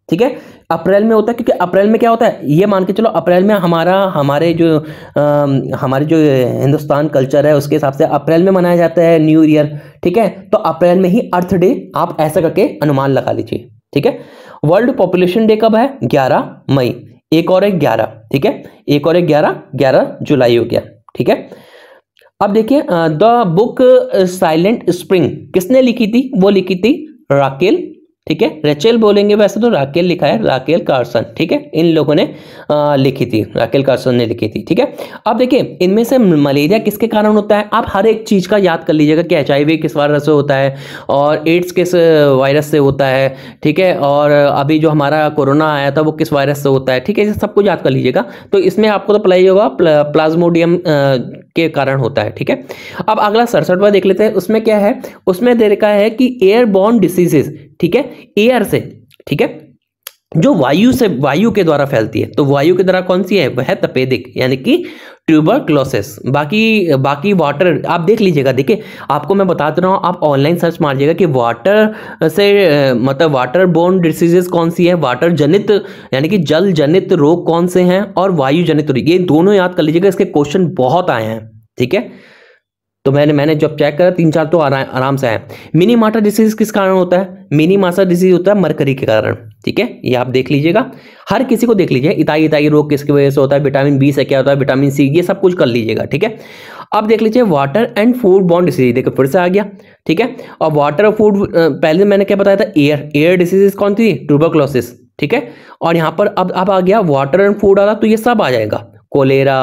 ठीक है, अप्रैल में होता है, क्योंकि अप्रैल में क्या होता है, ये मान के चलो अप्रैल में हमारे जो हिंदुस्तान कल्चर है उसके हिसाब से अप्रैल में मनाया जाता है न्यू ईयर। ठीक है, तो अप्रैल में ही अर्थ डे, आप ऐसा करके अनुमान लगा लीजिए। ठीक है, वर्ल्ड पॉपुलेशन डे कब है? 11 मई। एक और 11। ठीक है, एक और 11 जुलाई हो गया। ठीक है, अब देखिए द बुक साइलेंट स्प्रिंग किसने लिखी थी? वो लिखी थी राकेल। ठीक है, रेचेल बोलेंगे, वैसे तो राकेल लिखा है, राकेल कार्सन। ठीक है, इन लोगों ने लिखी थी, राकेल कार्सन ने लिखी थी। ठीक है, अब देखिए इनमें से मलेरिया किसके कारण होता है? आप हर एक चीज का याद कर लीजिएगा कि HIV किस वायरस से होता है, और एड्स किस वायरस से होता है। ठीक है, और अभी जो हमारा कोरोना आया था वो किस वायरस से होता है। ठीक है, ये सब कुछ याद कर लीजिएगा। तो इसमें आपको तो पता ही होगा, प्लाज्मोडियम के कारण होता है। ठीक है, अब अगला 67वां देख लेते हैं। उसमें क्या है? उसमें दे रखा है कि एयरबॉर्न डिसीजेस। ठीक है, एयर से, ठीक है, जो वायु के द्वारा फैलती है, तो वायु के द्वारा कौन सी है? वह है तपेदिक यानी कि ट्यूबरक्लोसिस। बाकी वाटर आप देख लीजिएगा। देखिए आपको मैं बताता रहा हूँ, आप ऑनलाइन सर्च मारिएगा कि वाटर से मतलब वाटर बोर्न डिसीजेस कौन सी है, वाटर जनित यानी कि जल जनित रोग कौन से हैं, और वायु जनित रोग, ये दोनों याद कर लीजिएगा, इसके क्वेश्चन बहुत आए हैं। ठीक है, तो मैंने जब चेक करा 3-4 तो आराम से आया। मिनी मास्टर डिसीज किस कारण होता है? मिनी मास्टर डिसीज होता है मरकरी के कारण। ठीक है, ये आप देख लीजिएगा, हर किसी को देख लीजिए। इताई रोग किसकी वजह से होता है, विटामिन बी से क्या होता है, विटामिन सी, ये सब कुछ कर लीजिएगा। ठीक है, अब देख लीजिए water and food borne disease, देखो फिर से आ गया। ठीक है, और वाटर और फूड, पहले मैंने क्या बताया था, एयर डिसीज कौन थी? ट्यूबरक्लोसिस। ठीक है, और यहाँ पर अब आ गया वाटर एंड फूड वाला, तो ये सब आ जाएगा, कोलेरा,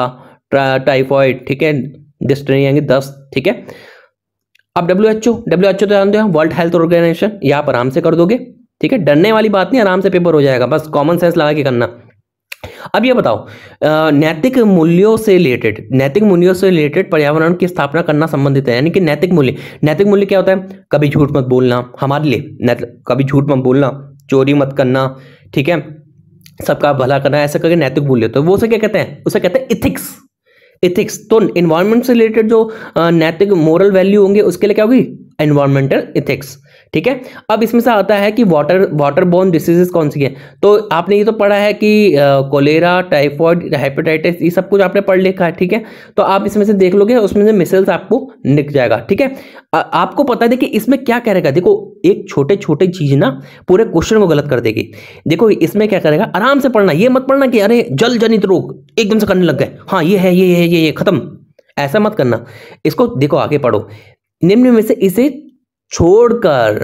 टाइफॉइड। ठीक है, डिस्टेरिया यानी दस्त। ठीक है, अब WHO तो जानते हो, वर्ल्ड हेल्थ ऑर्गेनाइजेशन, ये आप आराम से कर दोगे। ठीक है, डरने वाली बात नहीं, आराम से पेपर हो जाएगा, बस कॉमन सेंस लगा के करना। अब ये बताओ, नैतिक मूल्यों से रिलेटेड पर्यावरण की स्थापना करना संबंधित है, यानी कि नैतिक मूल्य क्या होता है? कभी झूठ मत बोलना, हमारे लिए कभी झूठ मत बोलना, चोरी मत करना। ठीक है, सबका भला करना, ऐसा करके नैतिक मूल्य, तो वो उसे क्या कहते हैं? उसे कहते हैं इथिक्स। तो एनवायरनमेंट से रिलेटेड जो नैतिक मोरल वैल्यू होंगे उसके लिए क्या होगी? Environmental ethics. ठीक है, अब इसमें से आता है कि वाटर बोर्न डिसीजेस कौन सी है। तो आपने ये तो पढ़ा है कि कोलेरा, टाइफॉइड, हेपेटाइटिस, ये सब कुछ आपने पढ़ लिखा है। ठीक है, तो आप इसमें से देख लोगे, उसमें से मिसल्स आपको दिख जाएगा। ठीक है, आपको पता है कि इसमें क्या करेगा। देखो एक छोटे चीज ना पूरे क्वेश्चन को गलत कर देगी। देखो इसमें क्या करेगा, आराम से पढ़ना, ये मत पढ़ना कि अरे जल जनित रोग एकदम से करने लग गए, हाँ ये है, ये खत्म, ऐसा मत करना। इसको देखो आगे पढ़ो, निम्न में से इसे छोड़कर,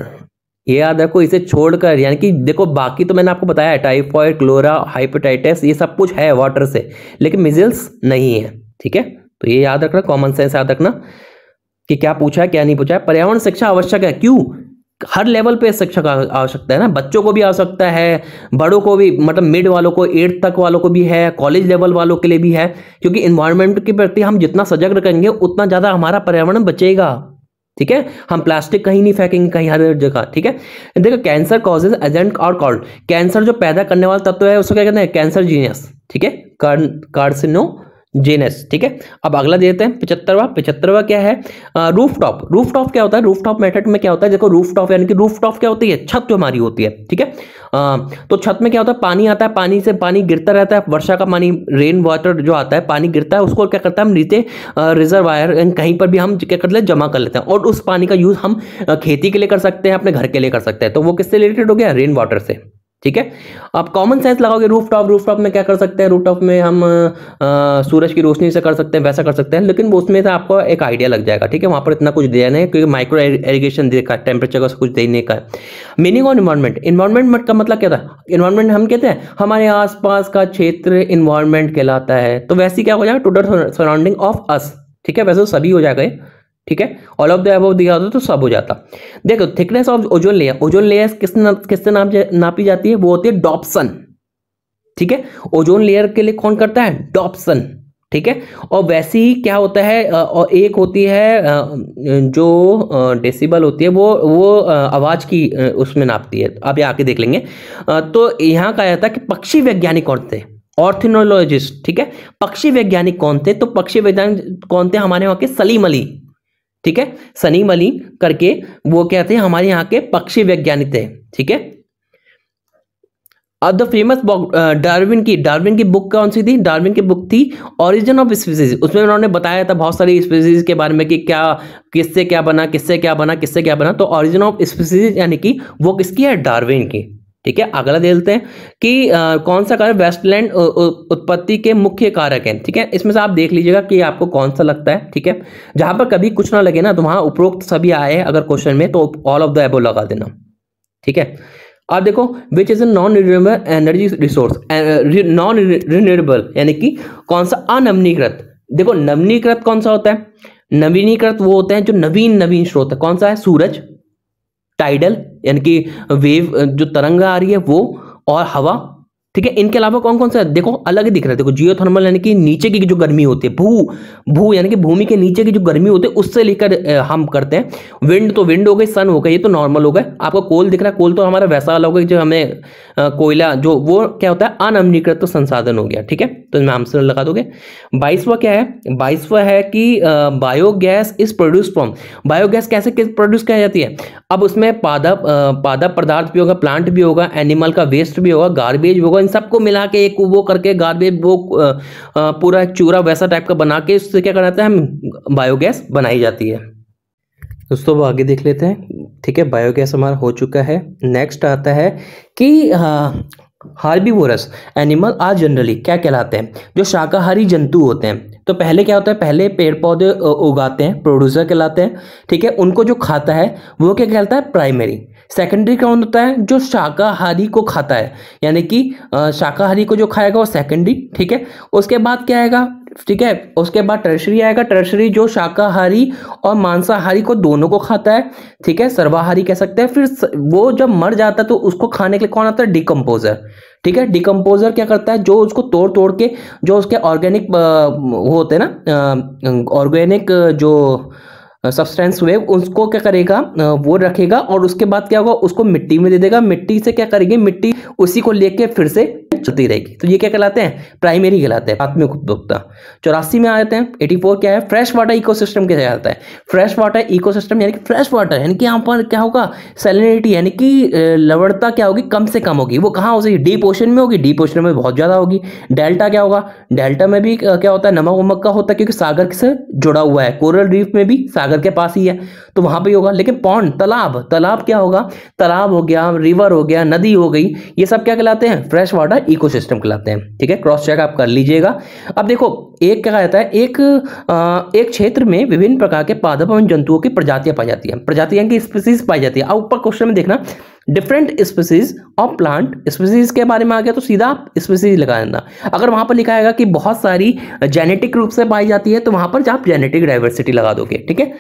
ये याद रखो, इसे छोड़कर, यानी कि देखो बाकी तो मैंने आपको बताया है, टाइफॉइड, क्लोरा, हेपेटाइटिस, ये सब कुछ है वाटर से, लेकिन मिजल्स नहीं है। ठीक है, तो ये याद रखना, कॉमन सेंस याद रखना कि क्या पूछा है क्या नहीं पूछा है। पर्यावरण शिक्षा आवश्यक है, क्यों? हर लेवल पे शिक्षा का आवश्यकता है ना, बच्चों को भी आवश्यकता है, बड़ों को भी, मतलब मिड वालों को, 8th तक वालों को भी है, कॉलेज लेवल वालों के लिए भी है, क्योंकि इन्वायरमेंट के प्रति हम जितना सजग रहेंगे उतना ज्यादा हमारा पर्यावरण बचेगा। ठीक है, हम प्लास्टिक कहीं नहीं फेंकेंगे, कहीं हर जगह, ठीक है। देखो कैंसर कॉजेज एजेंट और कॉल्ड, कैंसर जो पैदा करने वाला तत्व है उसको क्या कहते हैं, कैंसर जीनियस, ठीक है, कार्सिनोजेनस, ठीक है। अब अगला देते हैं 75वां क्या है, रूफटॉप। रूफटॉप क्या होता है, रूफटॉप मेथड में क्या होता है, देखो रूफटॉप यानी कि रूफटॉप क्या होती है, छत जो हमारी होती है, ठीक है। तो छत में क्या होता है, पानी आता है, पानी से पानी गिरता रहता है, वर्षा का पानी, रेन वाटर जो आता है, पानी गिरता है, उसको क्या करता है हम नीचे रिजर्वायर कहीं पर भी हम क्या करते हैं, जमा कर लेते हैं, और उस पानी का यूज हम खेती के लिए कर सकते हैं, अपने घर के लिए कर सकते हैं। तो वो किससे रिलेटेड हो गया, रेन वाटर से, ठीक है। आप कॉमन सेंस लगाओगे, रूफटॉप, रूफटॉप में क्या कर सकते हैं, रूफटॉप में हम सूरज की रोशनी से कर सकते हैं, वैसा कर सकते हैं, लेकिन वो उसमें से आपको एक आइडिया लग जाएगा, ठीक है। वहां पर इतना कुछ दिया नहीं है क्योंकि माइक्रो इरिगेशन देखा, टेम्परेचर का कुछ देने का है। मीनिंग ऑन इन्वायरमेंट, इन्वायरमेंट का मतलब क्या था, इन्वायरमेंट हम कहते हैं हमारे आसपास का क्षेत्र इन्वायरमेंट कहलाता है। तो वैसे क्या हो जाएगा, टोटल सराउंडिंग ऑफ अस, ठीक है, वैसे तो सभी हो जाएगा, ठीक है। ऑल ऑफ द अबव दिया होता तो सब हो जाता। देखो thickness of ozone layer, ozone layer किससे नापी जाती है, वो होती है डॉप्सन, ठीक है। ओजोन लेयर के लिए कौन करता है, डॉप्सन, ठीक है। और वैसे ही क्या होता है, और एक होती है जो डेसिबल होती है, वो आवाज की उसमें नापती है, आप ये आके देख लेंगे। तो यहाँ कहा जाता है कि पक्षी वैज्ञानिक कौन थे, ऑर्थिनोलॉजिस्ट, ठीक है। पक्षी वैज्ञानिक कौन थे, तो पक्षी वैज्ञानिक कौन थे, हमारे वहां के सलीम अली, ठीक है, सलीम अली करके वो क्या थे, हमारे यहाँ के पक्षी वैज्ञानिक थे, ठीक है। अब द फेमस डार्विन की बुक कौन सी थी, डार्विन की बुक थी ओरिजिन ऑफ स्पीसीज। उसमें उन्होंने बताया था बहुत सारी स्पीसीज के बारे में कि क्या, किससे क्या बना, किससे क्या बना, किससे क्या बना। तो ओरिजिन ऑफ स्पीसीज यानी कि वो किसकी है, डार्विन की, ठीक है। अगला देते हैं कि कौन सा कारक वेस्टलैंड उत्पत्ति के मुख्य कारक है, ठीक है। इसमें से आप देख लीजिएगा कि आपको कौन सा लगता है, ठीक है। जहां पर कभी कुछ ना लगे ना, तो वहां उपरोक्त सभी आए अगर क्वेश्चन में, तो ऑल ऑफ द अबव लगा देना, ठीक है। अब देखो which is a non renewable energy resource, non renewable यानी कि कौन सा, अनवीनीकृत। देखो नवीनीकृत कौन सा होता है, नवीनीकृत वो होते हैं जो नवीन स्रोत है, कौन सा है, सूरज, टाइडल यानी कि वेव जो तरंग आ रही है वो, और हवा, ठीक है। इनके अलावा कौन कौन सा है, देखो अलग ही दिख रहा है, देखो जियोथर्मल यानी कि नीचे की जो गर्मी होती है, भू यानी कि भूमि के नीचे की जो गर्मी होती है उससे लेकर हम करते हैं। विंड तो विंड हो गई, सन हो गई, ये तो नॉर्मल हो गए। आपको कोल दिख रहा है, कोल तो हमारा वैसा वाला हो गया जो हमें कोयला, जो वो क्या होता है, अनवीनीकृत संसाधन हो गया, ठीक है। तो इसमें आंसर लगा दोगे। 22वां क्या है, 22वां है कि biogas is produce from, biogas कैसे प्रोड्यूस की जाती है। अब उसमें पादप पदार्थ भी होगा, प्लांट भी होगा, एनिमल का वेस्ट भी होगा, गार्बेज भी होगा, इन सबको मिला के एक वो करके गार्बेज वो पूरा चूरा वैसा टाइप का बना के उससे क्या कराता है, हम बायोगैस बनाई जाती है। दोस्तों वो आगे देख लेते हैं, ठीक है। बायोगैस हमारा हो चुका है। नेक्स्ट आता है कि हार्बीवोरस एनिमल आर जनरली क्या कहलाते हैं, जो शाकाहारी जंतु होते हैं। तो पहले क्या होता है, पहले पेड़ पौधे उगाते हैं, प्रोड्यूसर कहलाते हैं, ठीक है। उनको जो खाता है वो क्या कहलाता है, प्राइमरी। सेकेंडरी कौन होता है, जो शाकाहारी को खाता है, यानी कि शाकाहारी को जो खाएगा वो सेकेंडरी, ठीक है। उसके बाद क्या आएगा, ठीक है, उसके बाद टर्शरी आएगा, टर्शरी जो शाकाहारी और मांसाहारी को दोनों को खाता है, ठीक है, सर्वाहारी कह सकते हैं। फिर वो जब मर जाता है तो उसको खाने के लिए कौन आता है, डिकम्पोजर, ठीक है। डिकम्पोजर क्या करता है, जो उसको तोड़ तोड़ के जो उसके ऑर्गेनिक होते हैं ना, ऑर्गेनिक जो सब्सटेंस हुए उसको क्या करेगा, वो रखेगा, और उसके बाद क्या होगा, उसको मिट्टी में दे देगा। मिट्टी से क्या करेगी, मिट्टी उसी को लेके फिर से चलती रहेगी। तो ये क्या कहलाते हैं, प्राइमरी कहलाते हैं, प्राथमिक उपभोक्ता। 84 में आ जाते हैं। 84 क्या है, फ्रेश वाटर इकोसिस्टम क्या कहलाता है। फ्रेश वाटर इकोसिस्टम यानी कि फ्रेश वाटर यानी कि यहाँ पर क्या होगा, सैलिनिटी यानी कि लवणता क्या होगी, कम से कम होगी। वो कहाँ हो सकती है, डीप ओशन में होगी, डीप ओशन में बहुत ज्यादा होगी। डेल्टा क्या होगा, डेल्टा में भी क्या होता है, नमक वमक का होता है, क्योंकि सागर से जुड़ा हुआ है। कोरल रीफ में भी सागर के पास ही है, तो वहां पे होगा। लेकिन पॉन्ड, तालाब क्या होगा, तालाब हो गया, रिवर हो गया, नदी हो गई, ये सब क्या कहलाते हैं, फ्रेश वाटर इकोसिस्टम कहलाते हैं, ठीक है। क्रॉस चेक आप कर लीजिएगा। अब देखो एक क्या कहता है, एक क्षेत्र में विभिन्न प्रकार के पादप एवं जंतुओं की प्रजातियां पाई जाती है, प्रजातियां की स्पीसीज पाई जाती है। अब ऊपर क्वेश्चन में देखना, different species of plant, species के बारे में आ गया तो सीधा स्पीसीज लगा देना। अगर वहां पर लिखा आएगा कि बहुत सारी जेनेटिक रूप से पाई जाती है, तो वहां पर आप जेनेटिक डाइवर्सिटी लगा दोगे, ठीक है,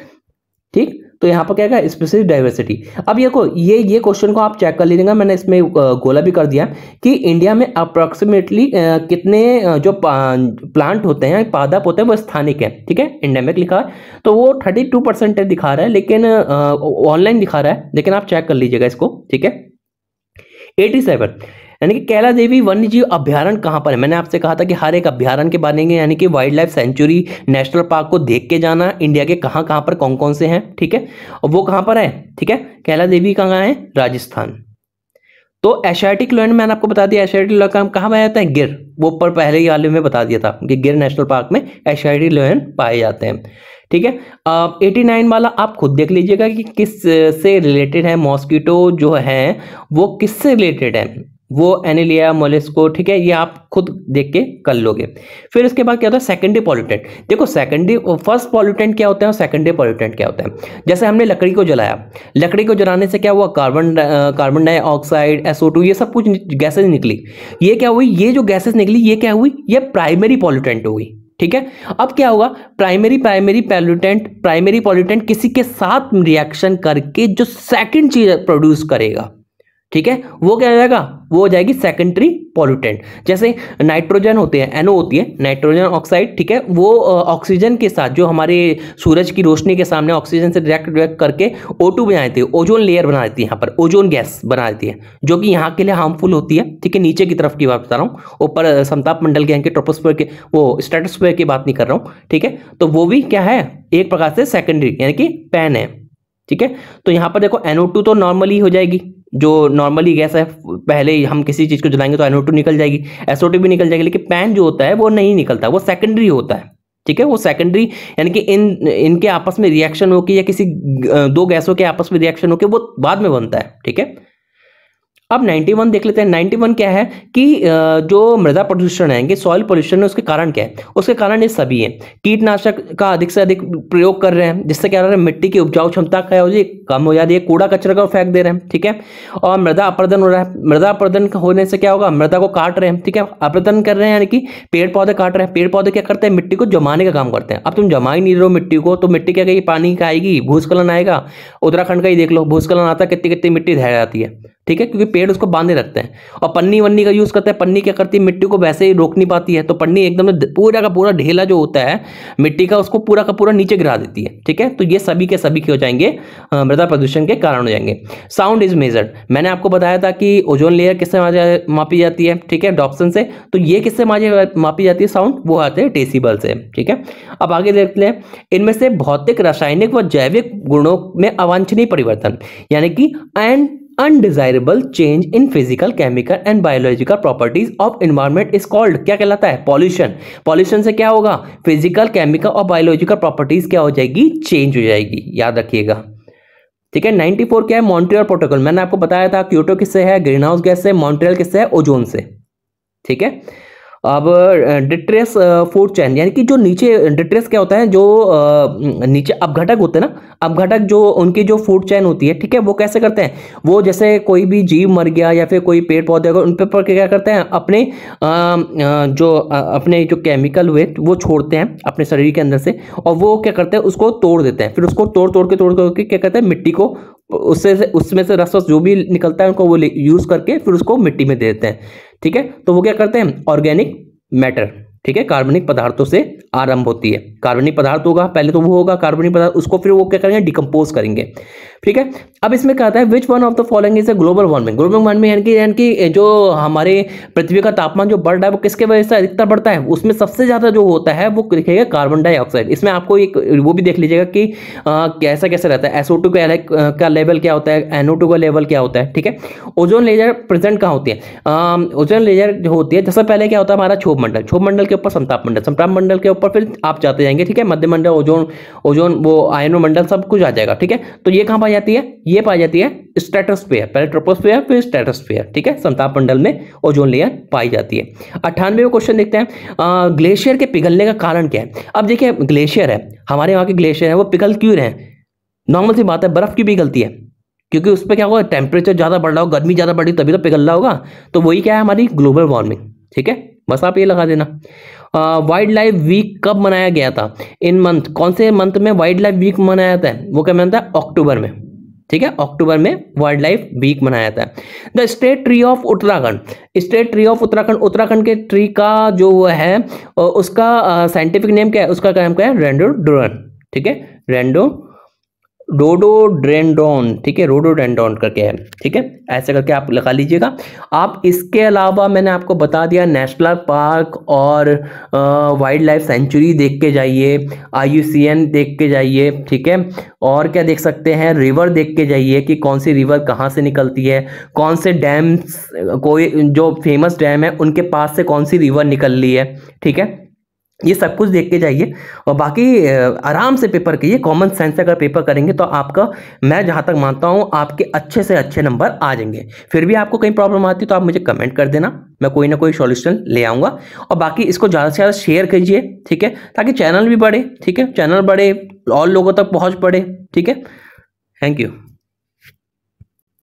ठीक। तो यहाँ पर क्या है स्पेसिफिक डाइवर्सिटी। अब ये क्वेश्चन को आप चेक कर लीजिएगा, मैंने इसमें गोला भी कर दिया कि इंडिया में अप्रोक्सीमेटली कितने जो प्लांट होते हैं, पादप होते हैं वो स्थानिक है, ठीक है, एंडेमिक लिखा है, तो वो 32% दिखा रहा है, लेकिन ऑनलाइन दिखा रहा है, लेकिन आप चेक कर लीजिएगा इसको, ठीक है। 87 यानी कि कैला देवी वन्य जीव अभ्यारण्य कहाँ पर है। मैंने आपसे कहा था कि हर एक अभ्यारण्य के बारे में, यानी कि wild life sanctuary national park को देख के जाना, इंडिया के कहाँ कहाँ पर कौन कौन से हैं, ठीक है, और वो कहाँ पर है, ठीक है। कैला देवी कहाँ है, राजस्थान। तो एशियाटिक लायन मैंने आपको बता दिया, एशियाटिक लायन कहाँ पाया जाता है, गिर, वो ऊपर पहले ही वाले में बता दिया था कि गिर नेशनल पार्क में एशियाटिक लायन पाए जाते हैं, ठीक है। 89 वाला आप खुद देख लीजिएगा कि किस से रिलेटेड है, मॉस्किटो जो है वो किससे रिलेटेड है, वो एनिलिया मोलस्को, ठीक है, ये आप खुद देख के कर लोगे। फिर इसके बाद क्या होता है सेकेंडरी पॉल्यूटेंट। देखो सेकेंडरी, फर्स्ट पॉल्यूटेंट क्या होता है और सेकेंडरी पॉल्यूटेंट क्या होता है। जैसे हमने लकड़ी को जलाया, लकड़ी को जलाने से क्या हुआ, कार्बन डाइऑक्साइड, SO2, ये सब कुछ गैसेज निकली। ये क्या हुई, ये जो गैसेज निकली ये क्या हुई, ये प्राइमरी पॉल्यूटेंट हुई, ठीक है। अब क्या होगा, प्राइमरी पॉल्यूटेंट किसी के साथ रिएक्शन करके जो सेकंड चीज प्रोड्यूस करेगा, ठीक है, वो क्या हो जाएगा, वो हो जाएगी सेकेंडरी पॉल्यूटेंट। जैसे नाइट्रोजन होते हैं, NO होती है, नाइट्रोजन ऑक्साइड, ठीक है, वो ऑक्सीजन के साथ जो हमारे सूरज की रोशनी के सामने ऑक्सीजन से रिएक्ट करके O2 बना देती है, ओजोन लेयर बना देती है, यहाँ पर ओजोन गैस बना देती है, जो कि यहाँ के लिए हार्मफुल होती है, ठीक है। नीचे की तरफ की बात बता रहा हूँ, ऊपर समताप मंडल के, ट्रोपोस्फीयर के, वो स्ट्रेटोस्फीयर की बात नहीं कर रहा हूँ, ठीक है। तो वो भी क्या है, एक प्रकार से सेकेंडरी यानी कि पैन है, ठीक है। तो यहाँ पर देखो NO2 तो नॉर्मली हो जाएगी, जो नॉर्मली गैस है, पहले ही हम किसी चीज को जलाएंगे तो NO2 निकल जाएगी, SO2 भी निकल जाएगी, लेकिन पैन जो होता है वो नहीं निकलता, वो सेकेंडरी होता है, ठीक है। वो सेकेंडरी यानी कि इनके आपस में रिएक्शन होकर या किसी दो गैसों के आपस में रिएक्शन होकर वो बाद में बनता है, ठीक है। अब 91 देख लेते हैं। 91 क्या है कि जो मृदा प्रदूषण है, सॉइल पोल्यूशन है, उसके कारण क्या है, उसके कारण ये सभी है। कीटनाशक का अधिक से अधिक प्रयोग कर रहे हैं, जिससे क्या हो रहा है, मिट्टी की उपजाऊ क्षमता क्या हो जाए, कम हो जाती है, कूड़ा कचरा का फेंक दे रहे हैं, ठीक है। और मृदा अपरदन हो रहा है, मृदा अपरदन होने से क्या होगा, मृदा को काट रहे हैं, ठीक है, अपरदन कर रहे हैं, यानी कि पेड़ पौधे काट रहे हैं। पेड़ पौधे क्या करते हैं, मिट्टी को जमाने का काम करते हैं। अब तुम जमा ही नहीं रहे हो मिट्टी को, तो मिट्टी क्या कहेगी, पानी का आएगी, भूस्खलन आएगा। उत्तराखंड का ही देख लो, भूस्खलन आता है, कितनी कितनी मिट्टी ढह जाती है, ठीक है, क्योंकि पेड़ उसको बांधे रखते हैं। और पन्नी वन्नी का यूज करते हैं, पन्नी क्या करती है, मिट्टी को वैसे ही रोक नहीं पाती है, तो पन्नी एकदम पूरा का पूरा ढेला जो होता है मिट्टी का, उसको पूरा का पूरा नीचे गिरा देती है, ठीक है। तो ये सभी के सभी हो जाएंगे, मृदा प्रदूषण के कारण हो जाएंगे। साउंड इज मेजर्ड, मैंने आपको बताया था कि ओजोन लेयर किससे मापी जाती है, ठीक है, डॉप्सन से। तो ये किससे मापी जाती है साउंड, वो आते हैं डेसिबल से, ठीक है। अब आगे देखते हैं, इनमें से भौतिक, रासायनिक व जैविक गुणों में अवांछनीय परिवर्तन, यानी कि undesirable change in physical, chemical and biological properties of environment is called, क्या कहलाता है, पॉल्यूशन। पॉल्यूशन से क्या होगा, फिजिकल, केमिकल और बायोलॉजिकल प्रॉपर्टीज क्या हो जाएगी, चेंज हो जाएगी, याद रखिएगा, ठीक है। 94 क्या है, मॉन्ट्रियल प्रोटोकॉल। मैंने आपको बताया था क्योटो किससे है, ग्रीन हाउस गैस से, मॉन्ट्रियल किससे है, ओजोन से, ठीक है। अब डिट्रेस फूड चेन, यानी कि जो नीचे डिट्रेस क्या होता है, जो नीचे अपघटक होते हैं ना, अपघटक जो उनकी जो फूड चेन होती है, ठीक है, वो कैसे करते हैं, वो जैसे कोई भी जीव मर गया या फिर कोई पेड़ पौधे उन पर क्या करते हैं, अपने अपने जो केमिकल वेस्ट वो छोड़ते हैं अपने शरीर के अंदर से, और वो क्या करते हैं, उसको तोड़ देते हैं, फिर उसको तोड़ के क्या करते हैं, मिट्टी को उसमें से रस जो भी निकलता है उनको वो यूज करके फिर उसको मिट्टी में दे देते हैं, ठीक है। तो वो क्या करते हैं, ऑर्गेनिक मैटर, ठीक है, कार्बनिक पदार्थों से आरंभ होती है। कार्बनिक पदार्थ होगा पहले, तो वो होगा कार्बनिक पदार्थ, उसको फिर वो क्या करेंगे, डिकम्पोज करेंगे, ठीक है। अब इसमें कहता है which one of the following is a global warming. Global warming यानी कि जो हमारे पृथ्वी का तापमान जो बढ़ रहा है वो किसके वजह से अधिकतर बढ़ता है, उसमें सबसे ज्यादा जो होता है वो दिखेगा कार्बन डाइऑक्साइड। इसमें आपको एक वो भी देख लीजिएगा कि कैसा कैसे रहता है, SO2 का लेवल क्या होता है, NO2 का लेवल क्या होता है, ठीक है। ओजोन लेयर प्रेजेंट कहाँ होती है, ओजोन लेयर जो होती है, जैसे पहले क्या होता है हमारा क्षोभ मंडल, क्षोभ मंडल के ऊपर समताप मंडल, समताप मंडल के ऊपर फिर आप जाते जाएंगे, ठीक है, मध्य मंडल, ओजोन वो आयनो मंडल सब कुछ आ जाएगा, ठीक है। तो ये कहाँ पाई जाती है, ये पाई जाती है स्ट्रेटोस्फीयर, पहले ट्रोपोस्फीयर फिर स्ट्रेटोस्फीयर, ठीक है, समताप मंडल में ओजोन लेयर पाई जाती है। 98वां क्वेश्चन देखते हैं, ग्लेशियर के पिघलने का कारण क्या है। अब देखिए ग्लेशियर है, हमारे वहां के ग्लेशियर है, वो पिघल क्यों रहे हैं, नॉर्मल सी बात है, बर्फ क्यों पिघलती है, क्योंकि उस पर क्या होगा, टेम्परेचर ज्यादा बढ़ रहा हो, गर्मी ज्यादा बढ़ी तभी तो पिघल रहा होगा, तो वही क्या है, हमारी ग्लोबल वार्मिंग, ठीक है, बस आप ये लगा देना। वाइल्ड लाइफ वीक कब मनाया गया था? इन मंथ, कौन से मंथ में वाइल्ड लाइफ वीक मनाया जाता है? वो क्या मनाता है? अक्टूबर में। ठीक है, अक्टूबर में वाइल्ड लाइफ वीक मनाया जाता है। The state tree of Uttarakhand, state tree of Uttarakhand, Uttarakhand के ट्री का जो है उसका साइंटिफिक नेम क्या है? उसका नाम क्या है? रेंडोड्रन। ठीक है, रोडोडेंड्रॉन। ठीक है, रोडोडेंड्रॉन करके है। ठीक है, ऐसे करके आप लगा लीजिएगा। आप इसके अलावा मैंने आपको बता दिया नेशनल पार्क और वाइल्ड लाइफ सेंचुरी देख के जाइए, IUCN देख के जाइए। ठीक है, और क्या देख सकते हैं? रिवर देख के जाइए कि कौन सी रिवर कहाँ से निकलती है, कौन से डैम्स, कोई जो फेमस डैम है उनके पास से कौन सी रिवर निकल रही है। ठीक है, ये सब कुछ देख के जाइए और बाकी आराम से पेपर कीजिए। कॉमन सेंस से अगर पेपर करेंगे तो आपका, मैं जहां तक मानता हूं, आपके अच्छे से अच्छे नंबर आ जाएंगे। फिर भी आपको कहीं प्रॉब्लम आती है तो आप मुझे कमेंट कर देना, मैं कोई ना कोई सॉल्यूशन ले आऊंगा। और बाकी इसको ज़्यादा से ज़्यादा शेयर कीजिए। ठीक है, ताकि चैनल भी बढ़े। ठीक है, चैनल बढ़े और लोगों तक पहुँच बढ़े। ठीक है, थैंक यू।